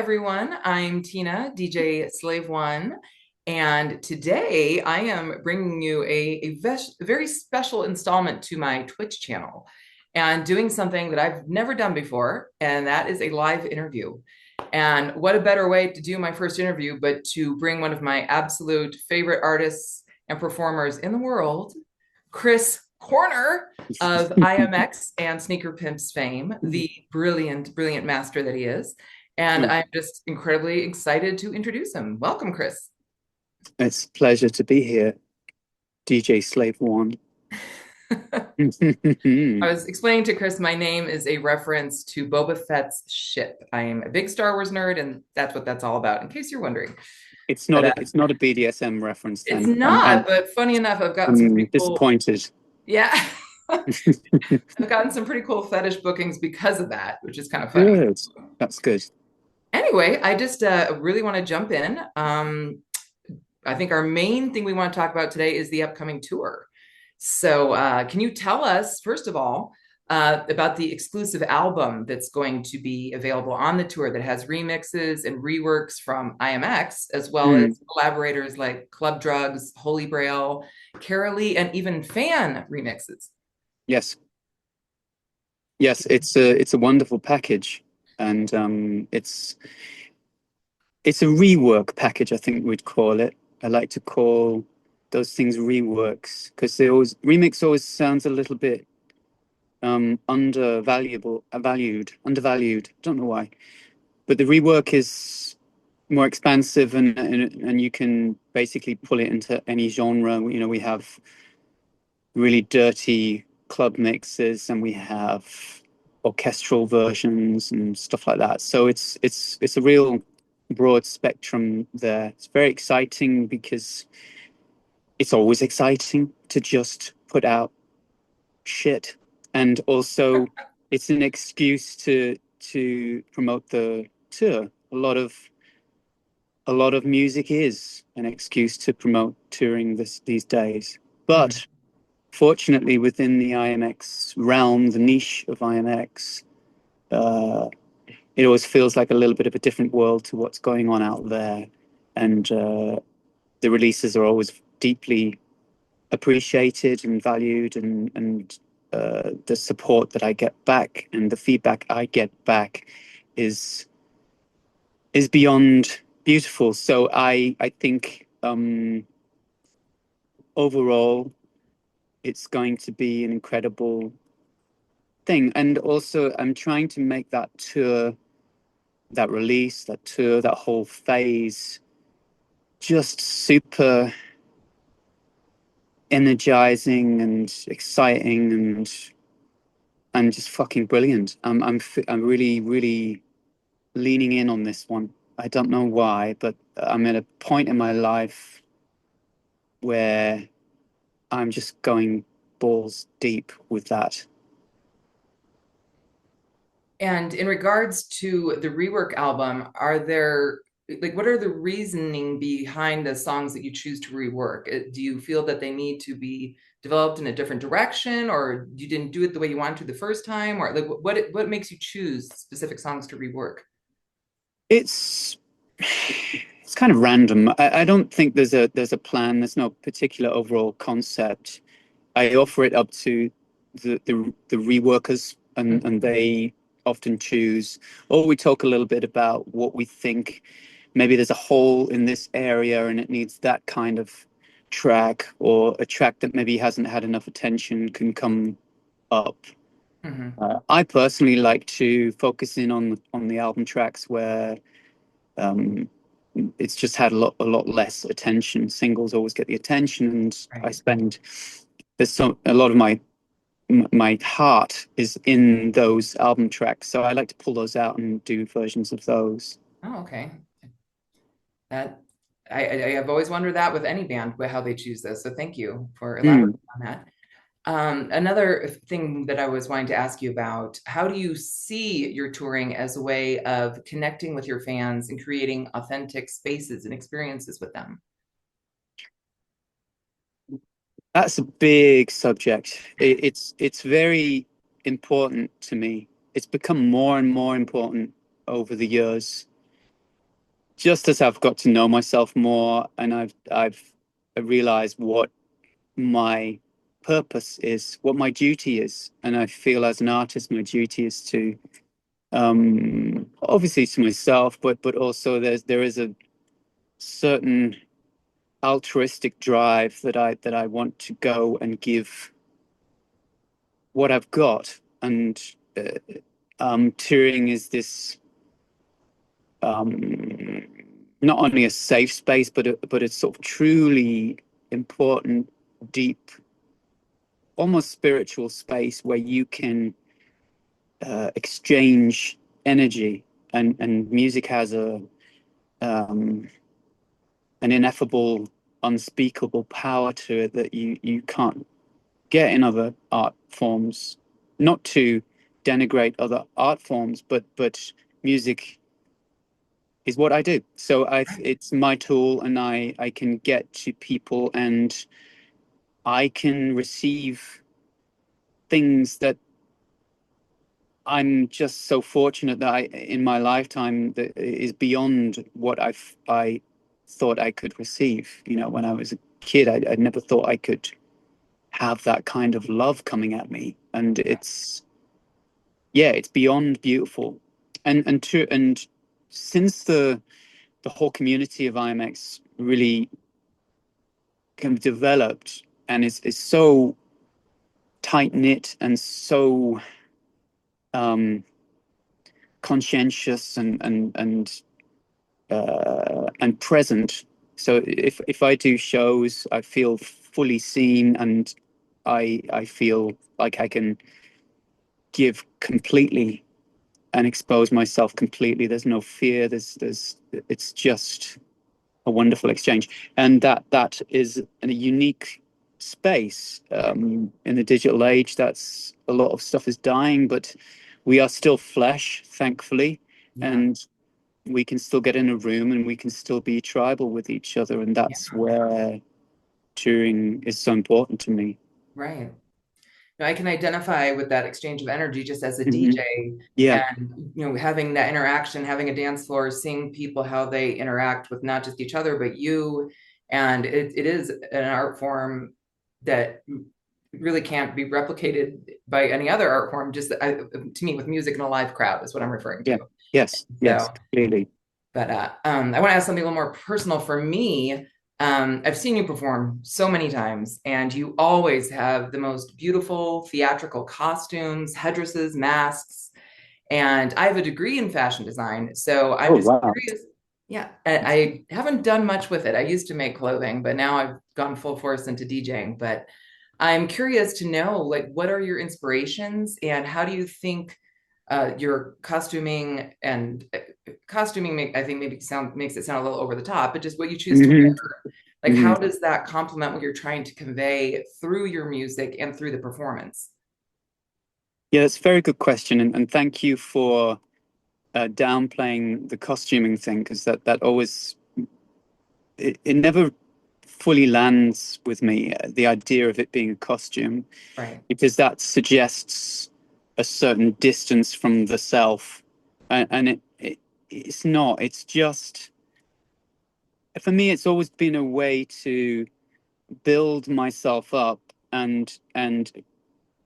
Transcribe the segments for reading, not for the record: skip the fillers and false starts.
everyone. I'm Tina, DJ Slave1, and today I am bringing you a very special installment to my Twitch channel and doing something that I've never done before, and that is a live interview. And what a better way to do my first interview but to bring one of my absolute favorite artists and performers in the world, Chris Corner of IAMX and Sneaker Pimps fame, the brilliant, brilliant master that he is. And I'm just incredibly excited to introduce him. Welcome, Chris. It's a pleasure to be here, DJ Slave1. I was explaining to Chris, my name is a reference to Boba Fett's ship. I am a big Star Wars nerd, and that's what that's all about, in case you're wondering. It's not a BDSM reference It's then. not, but funny enough, I've gotten some I'm pretty cool, disappointed. yeah. I've gotten some pretty cool fetish bookings because of that, which is kind of funny. Good. That's good. Anyway, I just really want to jump in. I think our main thing we want to talk about today is the upcoming tour. So, can you tell us, first of all, about the exclusive album that's going to be available on the tour that has remixes and reworks from IMX, as well as collaborators like Club Drugs, Holy Grail, Carolee, and even fan remixes? Yes. Yes, it's a wonderful package. And it's a rework package, I think we'd call it. I like to call those things reworks because remix always sounds a little bit undervalued. Don't know why, but the rework is more expansive and you can basically pull it into any genre. You know, we have really dirty club mixes and we have orchestral versions and stuff like that. So it's a real broad spectrum there. It's very exciting because it's always exciting to just put out shit, and also it's an excuse to promote the tour. A lot of music is an excuse to promote touring these days. But fortunately, within the IMX realm, the niche of IMX, it always feels like a little bit of a different world to what's going on out there. And the releases are always deeply appreciated and valued, and the support that I get back and the feedback I get back is beyond beautiful. So I think overall it's going to be an incredible thing. And also I'm trying to make that tour, that release, that tour, that whole phase just super energizing and exciting and just fucking brilliant. I'm really, really leaning in on this one. I don't know why, but I'm at a point in my life where I'm just going balls deep with that. And in regards to the rework album, are there like what are the reasoning behind the songs that you choose to rework? Do you feel that they need to be developed in a different direction, or you didn't do it the way you wanted to the first time, or like what makes you choose specific songs to rework? It's it's kind of random. I don't think there's a plan. There's no particular overall concept. I offer it up to the reworkers, and they often choose, or we talk a little bit about what we think. Maybe there's a hole in this area and it needs that kind of track, or a track that maybe hasn't had enough attention can come up. Mm-hmm. I personally like to focus in on the album tracks where um, it's just had a lot less attention. Singles always get the attention, and I Right. spend a lot of my heart is in those album tracks, so I like to pull those out and do versions of those. Oh, okay. That I have always wondered that with any band, how they choose this. So thank you for elaborating Mm. on that. Another thing that I was wanting to ask you about, how do you see your touring as a way of connecting with your fans and creating authentic spaces and experiences with them? That's a big subject. It's very important to me. It's become more and more important over the years. just as I've got to know myself more, and I've realized what my purpose is, what my duty is, and I feel as an artist, my duty is to obviously to myself, but also there is a certain altruistic drive that I want to go and give what I've got, and touring is this not only a safe space, but it's sort of truly important, deep, almost spiritual space where you can exchange energy, and music has a an ineffable, unspeakable power to it that you can't get in other art forms. Not to denigrate other art forms, but music is what I do. So it's my tool, and I can get to people, and I can receive things that I'm just so fortunate that in my lifetime, that is beyond what I thought I could receive. You know, when I was a kid, I never thought I could have that kind of love coming at me, and it's beyond beautiful. And since the whole community of IAMX really kind of developed, and is so tight knit and so conscientious and present. So if I do shows, I feel fully seen, and I feel like I can give completely and expose myself completely. There's no fear. There's it's just a wonderful exchange, and that is a unique space in the digital age. That's a lot of stuff is dying, but we are still flesh, thankfully, Yeah. and we can still get in a room, and we can still be tribal with each other, and Yeah. that's where touring is so important to me. Right. Now, I can identify with that exchange of energy just as a Hmm. DJ, Yeah. and having that interaction, having a dance floor, seeing people how they interact with not just each other but you. And it is an art form that really can't be replicated by any other art form. Just to me, with music and a live crowd is what I'm referring to. Yeah. Yes. Yes. So, Clearly. but I want to ask something a little more personal for me. I've seen you perform so many times, and you always have the most beautiful theatrical costumes, headdresses, masks. And I have a degree in fashion design, so I'm Oh, just wow. curious. Yeah, I haven't done much with it. I used to make clothing, but now I've gone full force into DJing. But I'm curious to know, like, what are your inspirations, and how do you think your costuming and I think maybe makes it sound a little over the top, but just what you choose to Hmm. wear. Like, Hmm. how does that complement what you're trying to convey through your music and through the performance? Yeah, that's a very good question, and thank you for downplaying the costuming thing, because that always it never fully lands with me, the idea of it being a costume, Right. because that suggests a certain distance from the self, and it's not. It's just, for me, it's always been a way to build myself up, and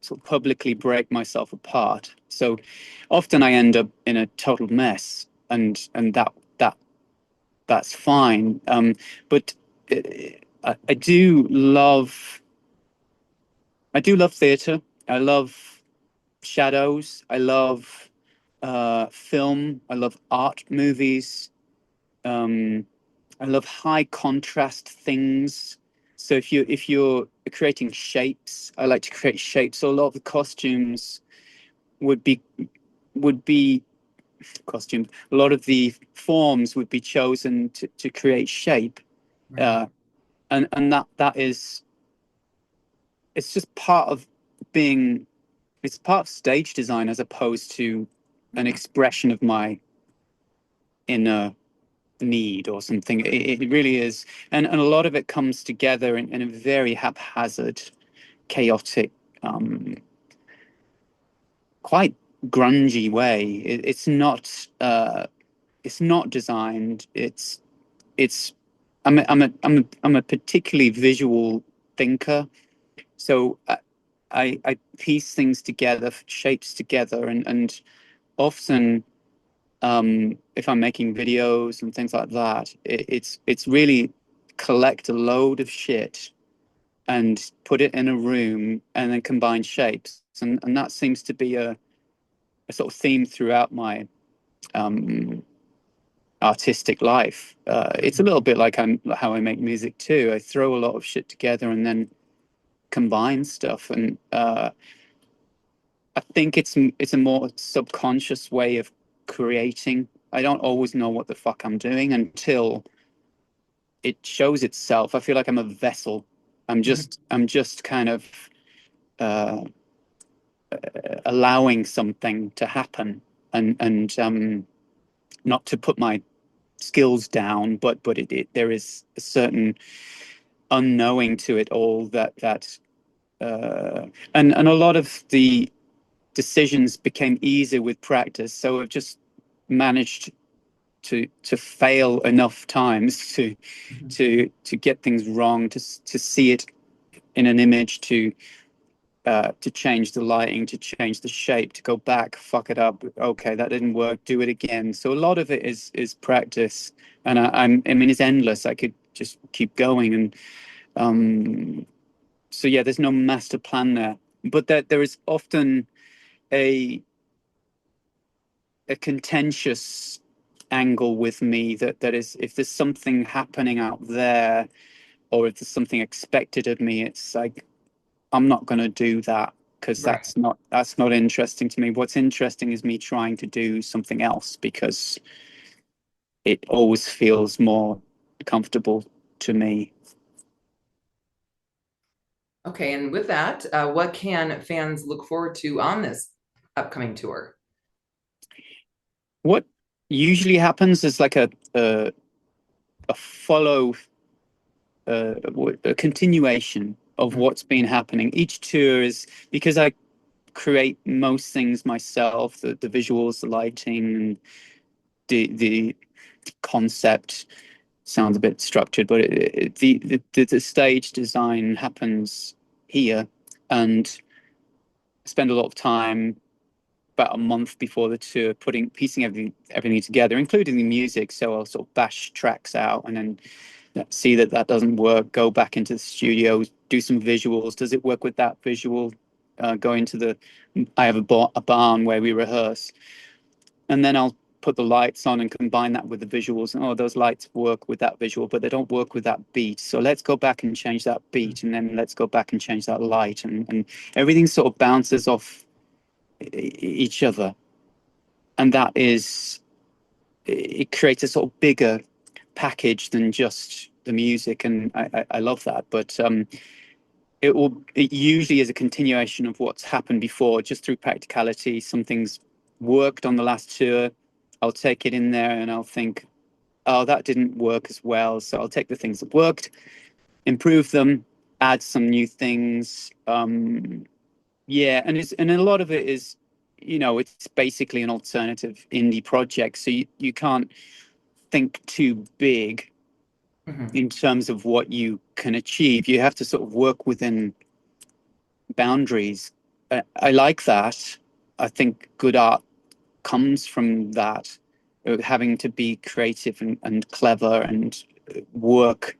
sort of publicly break myself apart. So often I end up in a total mess, and that's fine. But uh, I do love theatre. I love shadows. I love film. I love art movies. Um, I love high contrast things. So if you're creating shapes, I like to create shapes. So a lot of the costumes would be would be costumes. A lot of the forms would be chosen to create shape. Right. Uh, and that is, it's just part of being, it's part of stage design, as opposed to an Yeah. expression of my inner need or something. It really is, and a lot of it comes together in a very haphazard, chaotic, quite grungy way. It's not it's not designed. It's I'm a particularly visual thinker, so I piece things together, shapes together, and often if I'm making videos and things like that, it's really collect a load of shit and put it in a room and then combine shapes, and that seems to be a sort of theme throughout my um, artistic life. It's a little bit like how I make music too. I throw a lot of shit together and then combine stuff, and I think it's a more subconscious way of creating. I don't always know what the fuck I'm doing until it shows itself. I feel like I'm a vessel. I'm just kind of uh, allowing something to happen, and not to put my skills down, but there is a certain unknowing to it all that and a lot of the decisions became easier with practice. So I've just managed to fail enough times to get things wrong, to see it in an image, to change the lighting, to change the shape, to go back, fuck it up. Okay, that didn't work. Do it again. So a lot of it is practice, and I mean, it's endless. I could just keep going, and so yeah, there's no master plan there, but there is often a a contentious angle with me that is, if there's something happening out there, or if there's something expected of me, it's like I'm not going to do that because Right. that's not interesting to me. What's interesting is me trying to do something else because it always feels more comfortable to me. Okay, and with that, what can fans look forward to on this upcoming tour? What usually happens is like a follow a continuation of what's been happening. Each tour is, because I create most things myself, the visuals, the lighting, and the concept sounds a bit structured, but the stage design happens here, and I spend a lot of time about a month before the tour piecing everything together, including the music. So I'll sort of bash tracks out and then see that doesn't work, go back into the studio, do some visuals. Does it work with that visual? Go into I have a barn where we rehearse, and then I'll put the lights on and combine that with the visuals. And oh, those lights work with that visual, but they don't work with that beat. So let's go back and change that beat, and then let's go back and change that light, and everything sort of bounces off each other, and that is, it creates a sort of bigger package than just the music, and I love that. But it usually is a continuation of what's happened before, just through practicality. Something's worked on the last tour, I'll take it in there and I'll think, oh, that didn't work as well, so I'll take the things that worked, improve them, add some new things. Yeah, and a lot of it is, it's basically an alternative indie project, so you can't think too big Mhm. in terms of what you can achieve. You have to sort of work within boundaries. I like that. I think good art comes from that, having to be creative and clever and work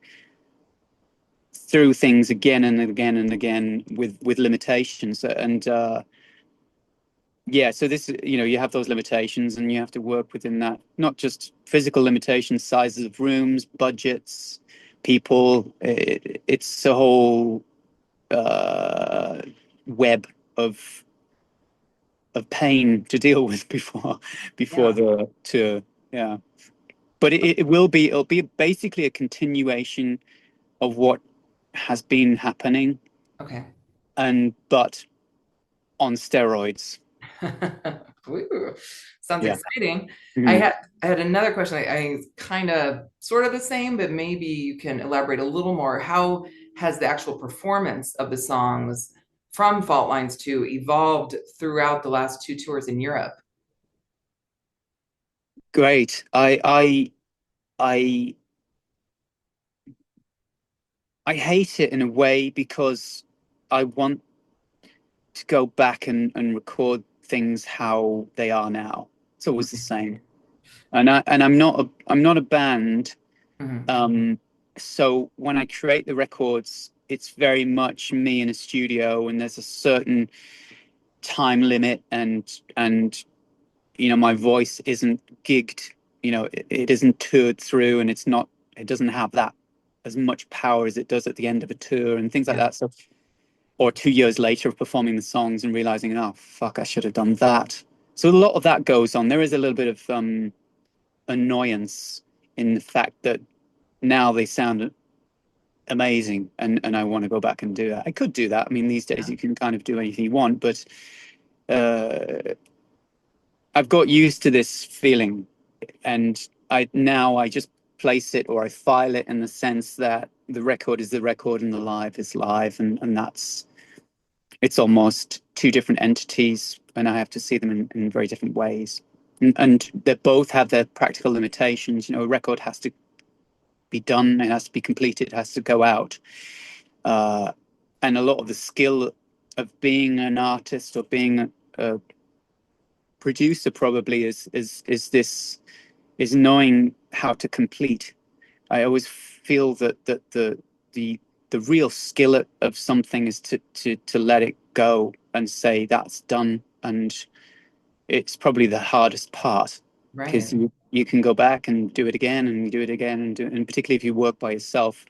through things again and again and again with limitations. And yeah, so this, you have those limitations and you have to work within that, not just physical limitations, sizes of rooms, budgets, people. It's a whole web of pain to deal with before Yeah. the tour. Yeah, but it'll be basically a continuation of what has been happening, Okay. and but on steroids. Ooh, sounds Yeah. exciting. I Mhm. had I had another question. I kind of sort of the same, but maybe you can elaborate a little more. How has the actual performance of the songs from Fault Lines 2 evolved throughout the last two tours in Europe? great. I I hate it in a way because I want to go back and record things how they are now. It's always the same. And I'm not a band. Mhm. Um, so when I create the records, it's very much me in a studio, and there's a certain time limit, and my voice isn't gigged, it isn't toured through, and it doesn't have that as much power as it does at the end of a tour and things like Yeah. that. So, or 2 years later of performing the songs and realizing, oh fuck, I should have done that. So a lot of that goes on. There is a little bit of annoyance in the fact that now they sound amazing, and I want to go back and do that. I could do that. I mean, these days Yeah. you can kind of do anything you want, but uh, I've got used to this feeling, and I just place it or I file it in the sense that the record is the record and the live is live, and it's almost two different entities, and I have to see them in very different ways. And they both have their practical limitations. A record has to be done, it has to be completed, it has to go out. Uh, and a lot of the skill of being an artist or being a producer probably is knowing how to complete. I always feel that the real skill of something is to let it go and say that's done, and it's probably the hardest part because Right. you can go back and do it again and do it again and particularly if you work by yourself.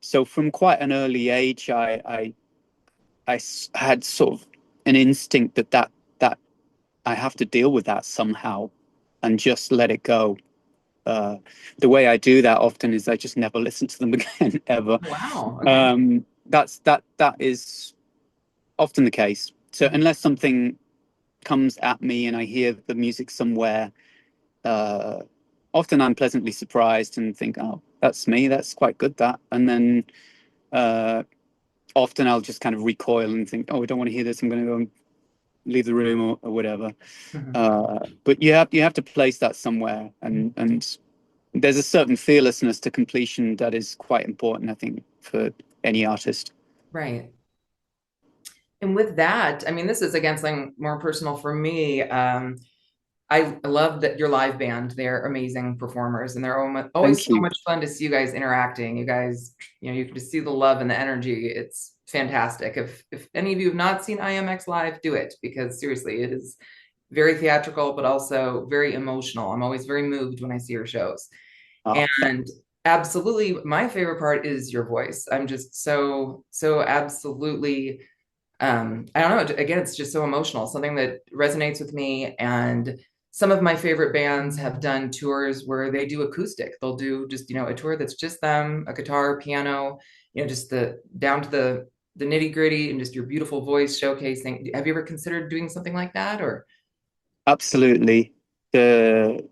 So from quite an early age, had sort of an instinct that I have to deal with that somehow and just let it go. Uh, the way I do that often is I just never listen to them again ever. Wow. Okay. That is often the case. So Mhm. unless something comes at me and I hear the music somewhere, uh, often I'm pleasantly surprised and think, "Oh, that's me. That's quite good." That, and then uh, often I'll just kind of recoil and think, "Oh, I don't want to hear this. I'm going to go and leave the room or whatever." Mhm. But you have to place that somewhere, and there's a certain fearlessness to completion that is quite important, I think, for any artist. Right. And with that, I mean, this is again something more personal for me. I love that your live band. They're amazing performers, and they're always Thank so you. much fun to see you guys interacting. You guys, you can just see the love and the energy. It's fantastic. If any of you have not seen IMX live, do it because seriously, it is very theatrical, but also very emotional. I'm always very moved when I see your shows. Oh, And absolutely, my favorite part is your voice. I'm just so absolutely I don't know, again, it's just so emotional, something that resonates with me. And some of my favorite bands have done tours where they do acoustic. They'll do just, a tour that's just them, a guitar, piano, just the down to the nitty gritty and just your beautiful voice showcasing. Have you ever considered doing something like that or? absolutely. The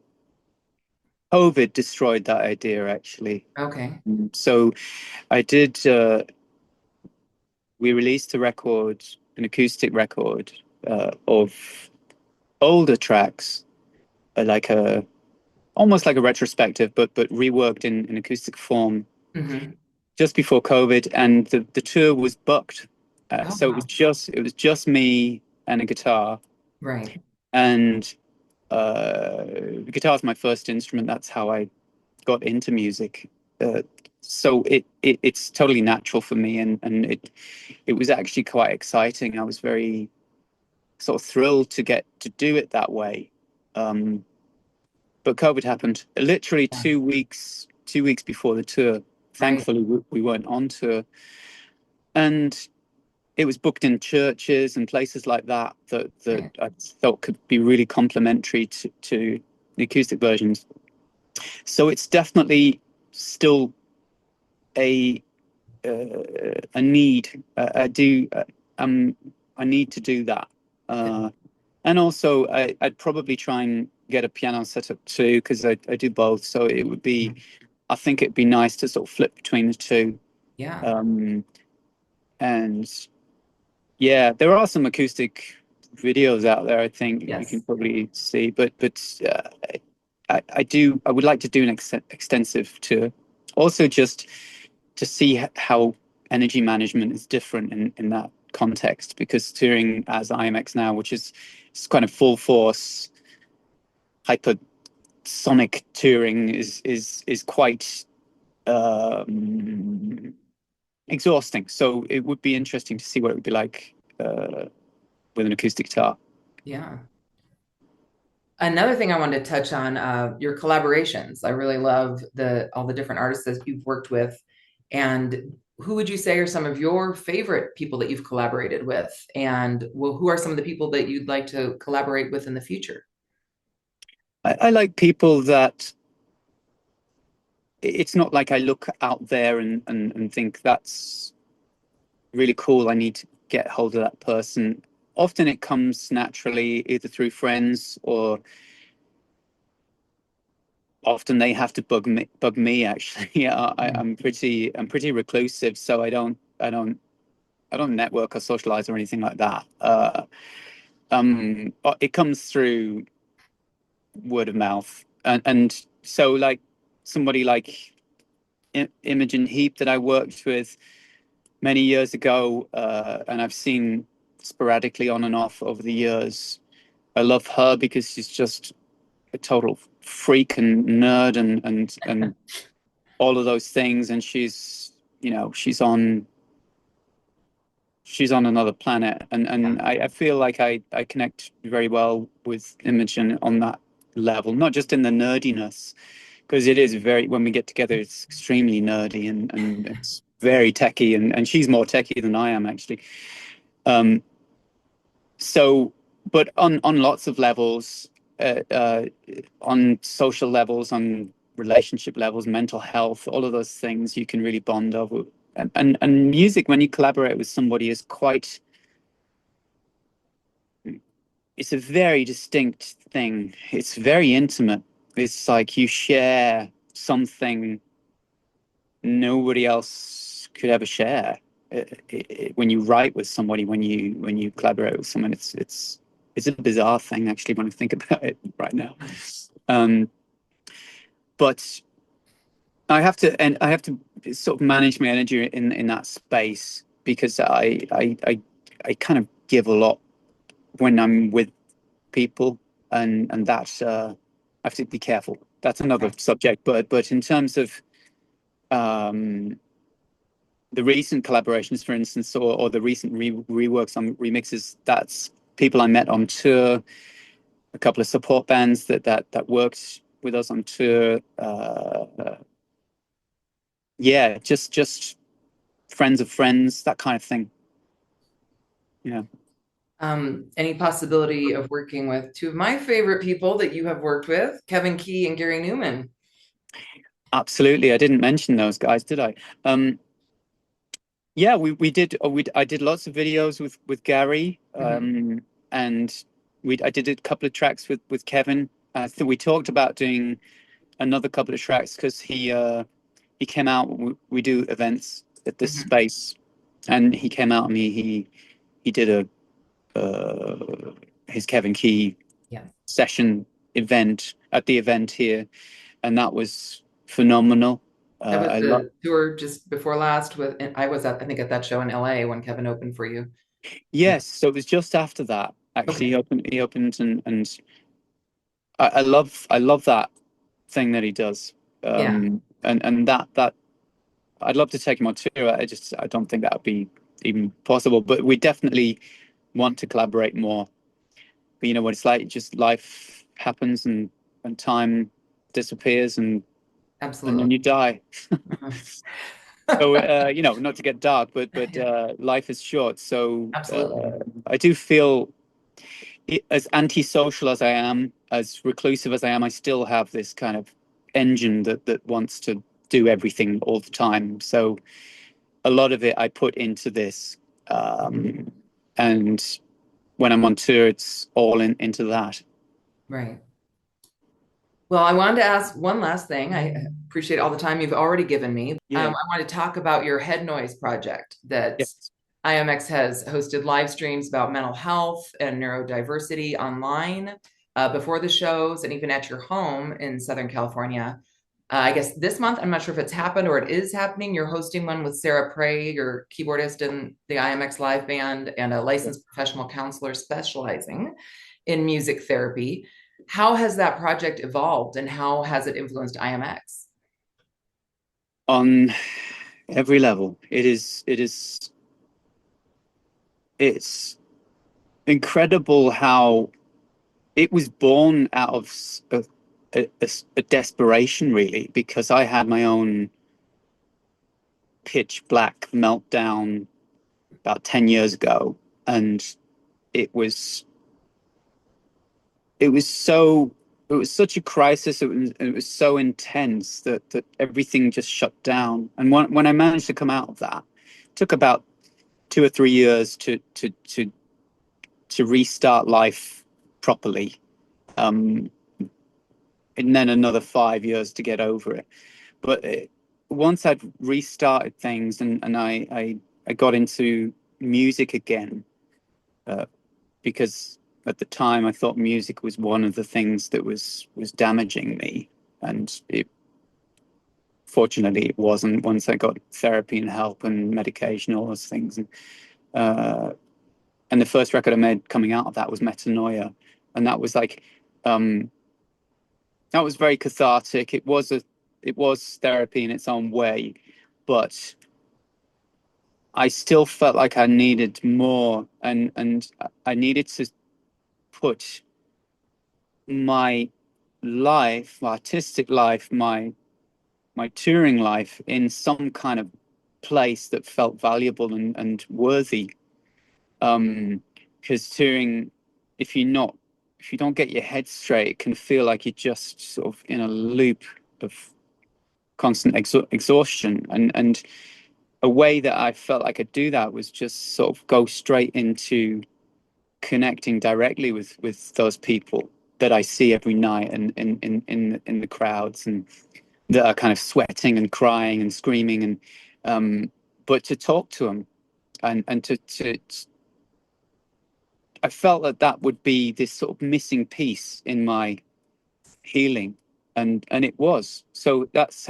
COVID destroyed that idea, actually. Okay. So I did. We released a record, an acoustic record of older tracks, like a almost like a retrospective, but reworked in acoustic form Hmm. just before COVID, and the tour was booked. Oh, So wow. it was just me and a guitar, Right. and the guitar is my first instrument. That's how I got into music. So it's totally natural for me, and it was actually quite exciting. I was very sort of thrilled to get to do it that way. Um, but COVID happened literally Yeah. 2 weeks before the tour. Right. Thankfully, we weren't on tour, and it was booked in churches and places like that Right. I thought could be really complementary to the acoustic versions. So it's definitely still a a need. Um, I need to do that. Uh, and also, I'd probably try and get a piano set up too, because I do both. So it would be, I think it'd be nice to sort of flip between the two. Yeah. Um, and yeah, there are some acoustic videos out there. I think you can Yes. probably see, but I would like to do an extensive tour. Also, just to see how energy management is different in that context, because touring as IAMX now, which is it's kind of full force hypersonic touring, is quite exhausting. So it would be interesting to see what it would be like with an acoustic guitar. Yeah. Another thing I wanted to touch on, your collaborations. I really love all the different artists that you've worked with. And who would you say are some of your favorite people that you've collaborated with? And well, who are some of the people that you'd like to collaborate with in the future? I like people that it's not like I look out there and think that's really cool. I need to get hold of that person. Often it comes naturally either through friends, or often they have to bug me actually. Yeah, I'm pretty reclusive, so I don't network or socialize or anything like that. But it comes through word of mouth, and so like somebody like Imogen Heap that I worked with many years ago, and I've seen sporadically on and off over the years. I love her because she's just a total freak and nerd and all of those things, and she's on another planet, Yeah. and I feel like I connect very well with Imogen on that level, not just in the nerdiness, because it is very, when we get together, it's extremely nerdy and it's very techy, and she's more techy than I am actually. Um, so, but on lots of levels, on social levels, on relationship levels, mental health, all of those things you can really bond over. And music, when you collaborate with somebody, is quite, it's a very distinct thing. It's very intimate. It's like you share something nobody else could ever share. When you write with somebody, when you collaborate with someone, it's a bizarre thing actually when I think about it right now. Um, but I have to sort of manage my energy in that space, because I kind of give a lot when I'm with people, and that's I have to be careful. That's another subject. But in terms of um, the recent collaborations, for instance, or the recent reworks on remixes, that's people I met on tour, a couple of support bands that worked with us on tour. Yeah, just friends of friends, that kind of thing. Yeah, Any possibility of working with two of my favorite people that you have worked with, Kevin Key and Gary Newman? absolutely. I didn't mention those guys, did I? Yeah, we did. I did lots of videos with Gary, and I did a couple of tracks with Kevin. So we talked about doing another couple of tracks because he came out. We do events at this space, and he came out and he did his Kevin Key Yeah. session event at the event here, and that was phenomenal. That was I love. the tour just before last with, and I was at, I think at that show in LA when Kevin opened for you. Yeah. Yes, so it was just after that. Actually, Okay. he opened, and I love that thing that he does. Yeah, And that I'd love to take him on tour. I don't think that would be even possible. But we definitely want to collaborate more. But you know what it's like, just life happens, and time disappears, and absolutely. then you die. So not to get dark, but Yeah, life is short. So absolutely. I do feel, as antisocial as I am, as reclusive as I am, I still have this kind of engine that wants to do everything all the time. So a lot of it I put into this, and when I'm on tour, it's all into that. Right. Well, I wanted to ask one last thing. I appreciate all the time you've already given me. Yeah. I want to talk about your Headnoise project that Yes. IMX has hosted live streams about mental health and neurodiversity online. before the shows and even at your home in Southern California. I guess this month, I'm not sure if it's happened or it is happening. You're hosting one with Sarah Prey, your keyboardist in the IAMX live band and a licensed professional counselor specializing in music therapy. How has that project evolved and how has it influenced IAMX? On every level, it's incredible how it was born out of a desperation, really, because I had my own pitch black meltdown about 10 years ago, and it was it was so it was such a crisis. It was so intense that everything just shut down. And when I managed to come out of that, it took about 2 or 3 years to restart life properly, and then another 5 years to get over it. But once I'd restarted things and I got into music again, because at the time I thought music was one of the things that was damaging me, and fortunately it wasn't. Once I got therapy and help and medication, all those things, and the first record I made coming out of that was Metanoia, and that was like that was very cathartic. It was therapy in its own way, but I still felt like I needed more, and I needed to put my life, my artistic life, my touring life in some kind of place that felt valuable and worthy. Because touring, if you're not, if you don't get your head straight, it can feel like you're just sort of in a loop of constant exhaustion. And a way that I felt I could do that was just sort of go straight into connecting directly with those people that I see every night and in the crowds, and that are kind of sweating and crying and screaming, and but to talk to them and to I felt that that would be this sort of missing piece in my healing, and it was. So that's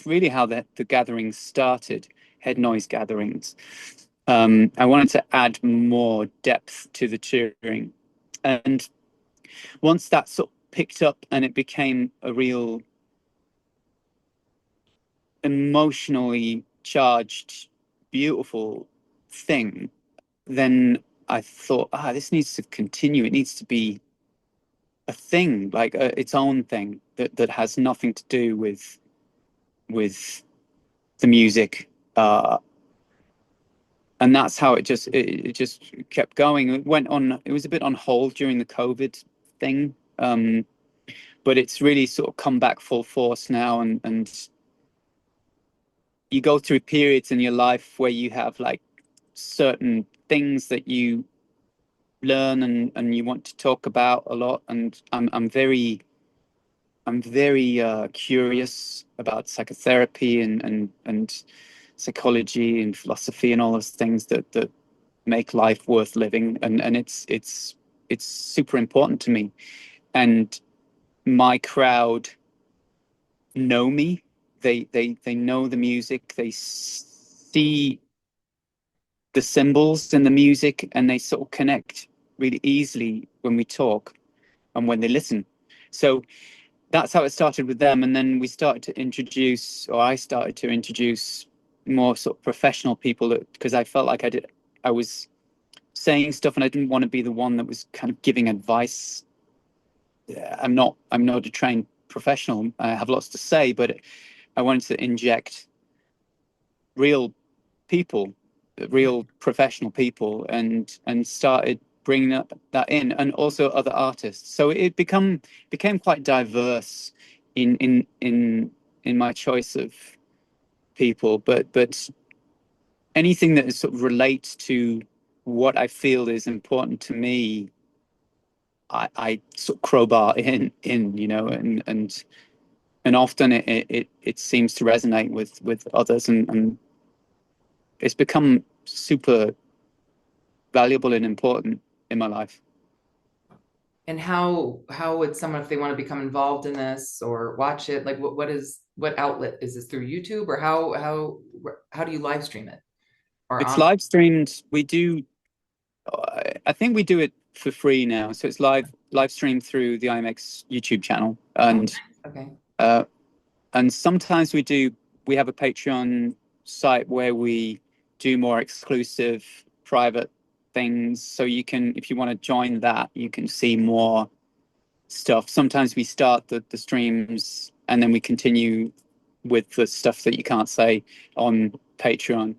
really how the gatherings started, Headnoise gatherings. I wanted to add more depth to the touring, and once that sort of picked up and it became a real emotionally charged, beautiful thing, then I thought, this needs to continue. It needs to be a thing, like its own thing that has nothing to do with the music. And that's how it just kept going. It went on. It was a bit on hold during the COVID thing, but it's really sort of come back full force now. And you go through periods in your life where you have like certain things that you learn and you want to talk about a lot. And I'm very curious about psychotherapy and psychology and philosophy and all those things that make life worth living, and it's super important to me. And my crowd know me. They know the music. They see the symbols in the music, and they sort of connect really easily when we talk and when they listen. So that's how it started with them. And then we started to introduce, or I started to introduce more sort of professional people, because I felt like I was saying stuff and I didn't want to be the one that was kind of giving advice. I'm not a trained professional. I have lots to say, but I wanted to inject real people, real professional people, and started bringing that in, and also other artists. So it became quite diverse in my choice of people, but anything that sort of relates to what I feel is important to me, I sort of crowbar in, and often it seems to resonate with others, and it's become super valuable and important in my life. And how would someone, if they want to become involved in this or watch it, like what outlet is this, through YouTube, or how do you live stream it or It's on? live streamed. We do, I think we do it for free now. So it's live streamed through the IMX YouTube channel, Oh, nice. Okay. uh, and sometimes we have a Patreon site where we do more exclusive private things. So you can, if you want to join that, you can see more stuff. Sometimes we start the streams and then we continue with the stuff that you can't say on Patreon.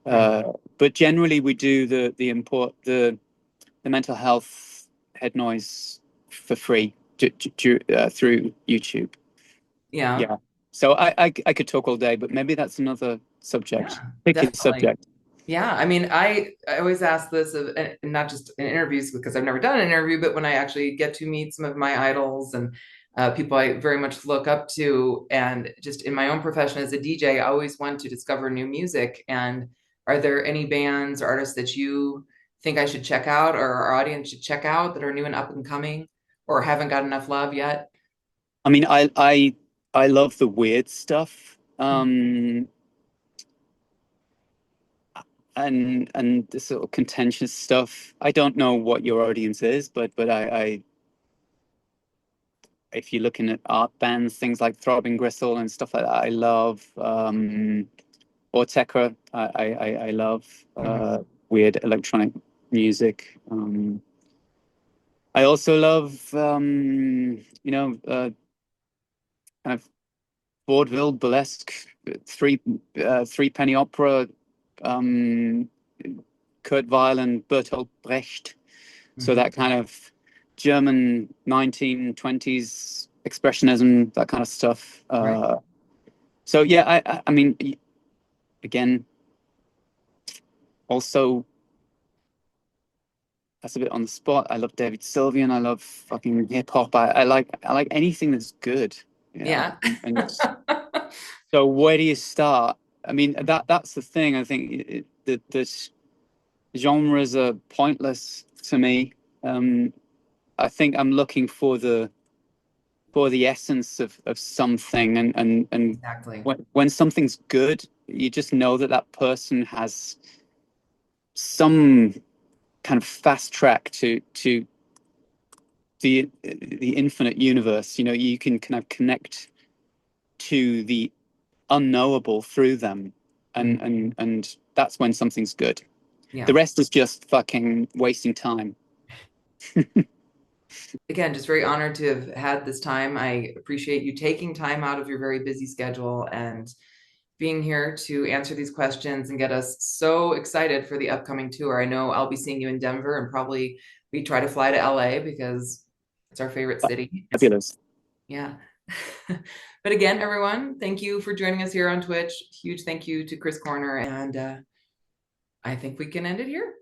Right. But generally we do the mental health head noise for free through YouTube. Yeah. Yeah. So I could talk all day, but maybe that's another subject. Yeah, Pick a definitely. subject. Yeah, I mean, I always ask this of, and not just in interviews because I've never done an interview, but when I actually get to meet some of my idols and people I very much look up to, and just in my own profession as a DJ, I always want to discover new music. And are there any bands or artists that you think I should check out, or our audience should check out, that are new and up and coming, or haven't got enough love yet? I mean, I love the weird stuff. And the sort of contentious stuff. I don't know what your audience is, but I if you're looking at art bands, things like Throbbing Gristle and stuff like that, I love. Or Tekra, I love Mhm. weird electronic music. I also love kind of vaudeville, burlesque, three penny opera, um, Kurt Weill and Bertolt Brecht. So Mhm. that kind of German 1920s expressionism, that kind of stuff. Right. So yeah, I mean, again, also that's a bit on the spot. I love David Sylvian. I love fucking hip hop. I like anything that's good. Yeah, Yeah. and so where do you start? I mean, that's the thing. I think the genres are pointless to me. Um, I think I'm looking for the essence of something, and Exactly. when something's good, you just know that that person has some kind of fast track to the infinite universe. You know, you can kind of connect to the unknowable through them, Mhm. and that's when something's good. The Yeah. rest is just fucking wasting time. Again, just very honored to have had this time. I appreciate you taking time out of your very busy schedule and being here to answer these questions and get us so excited for the upcoming tour. I know I'll be seeing you in Denver, and probably we try to fly to LA because it's our favorite city. Fabulous. Yeah. But again, everyone, thank you for joining us here on Twitch. Huge thank you to Chris Corner, and I think we can end it here.